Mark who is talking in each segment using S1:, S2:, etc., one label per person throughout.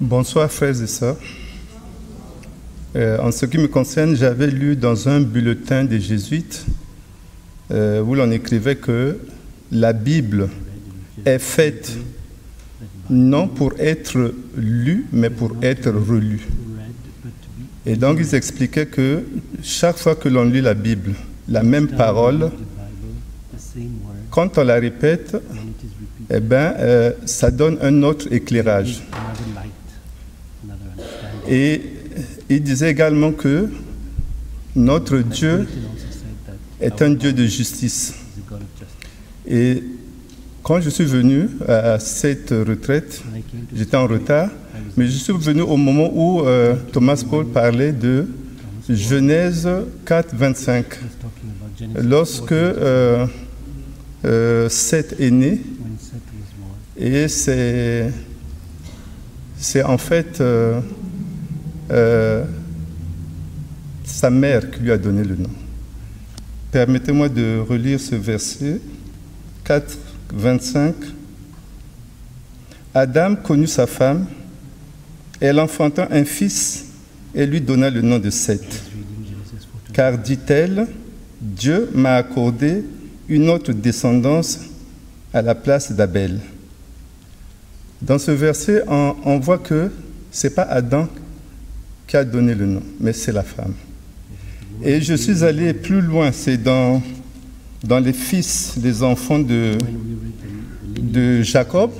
S1: Bonsoir frères et sœurs. En ce qui me concerne, j'avais lu dans un bulletin des jésuites où l'on écrivait que la Bible est faite non pour être lue, mais pour être relue. Et donc ils expliquaient que chaque fois que l'on lit la Bible, la même parole, quand on la répète, eh bien, ça donne un autre éclairage. Et il disait également que notre Dieu est un Dieu de justice. Et quand je suis venu à cette retraite, j'étais en retard, mais je suis venu au moment où Thomas Paul parlait de Genèse 4, 25. Lorsque Seth est né, et c'est en fait sa mère qui lui a donné le nom. Permettez-moi de relire ce verset 4, 25. Adam connut sa femme, elle enfanta un fils et lui donna le nom de Seth. Car, dit-elle, Dieu m'a accordé une autre descendance à la place d'Abel. Dans ce verset, on voit que ce n'est pas Adam qui a donné le nom, mais c'est la femme. Et je suis allé plus loin, c'est dans les fils, les enfants de Jacob.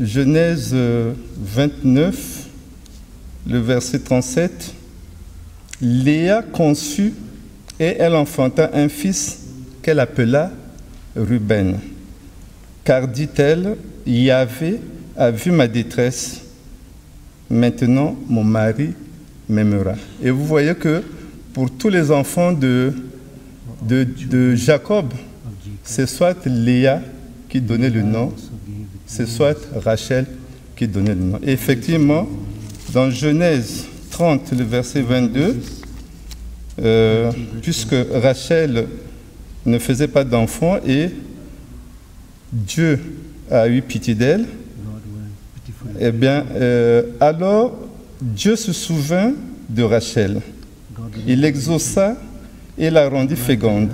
S1: Genèse 29, le verset 37. Léa conçut et elle enfanta un fils qu'elle appela Ruben. Car, dit-elle, Yahvé a vu ma détresse, maintenant mon mari m'aimera. Et vous voyez que pour tous les enfants de Jacob, c'est soit Léa qui donnait le nom, c'est soit Rachel qui donnait le nom. Et effectivement, dans Genèse 30, le verset 22, puisque Rachel ne faisait pas d'enfant et Dieu a eu pitié d'elle, eh bien, alors Dieu se souvint de Rachel. Il l'exauça et la rendit féconde.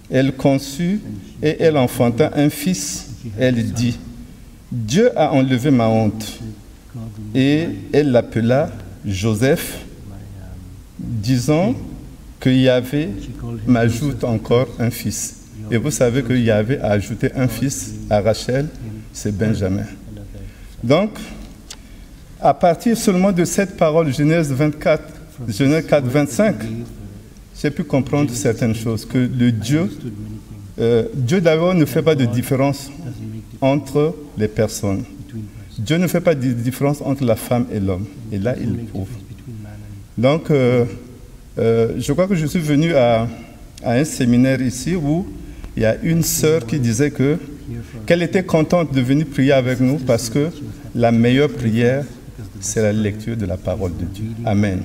S1: Elle conçut et elle enfanta un fils. Elle dit, Dieu a enlevé ma honte. Et elle l'appela Joseph, disant que Yahvé m'ajoute encore un fils. Et vous savez que Yahvé a ajouté un fils à Rachel, c'est Benjamin. Donc, à partir seulement de cette parole, Genèse 4, 25, j'ai pu comprendre certaines choses. Que le Dieu d'abord ne fait pas de différence entre les personnes. Dieu ne fait pas de différence entre la femme et l'homme. Et là, il le prouve. Donc, je crois que je suis venu à un séminaire ici où il y a une sœur qui disait qu'elle était contente de venir prier avec nous parce que la meilleure prière, c'est la lecture de la parole de Dieu. Amen.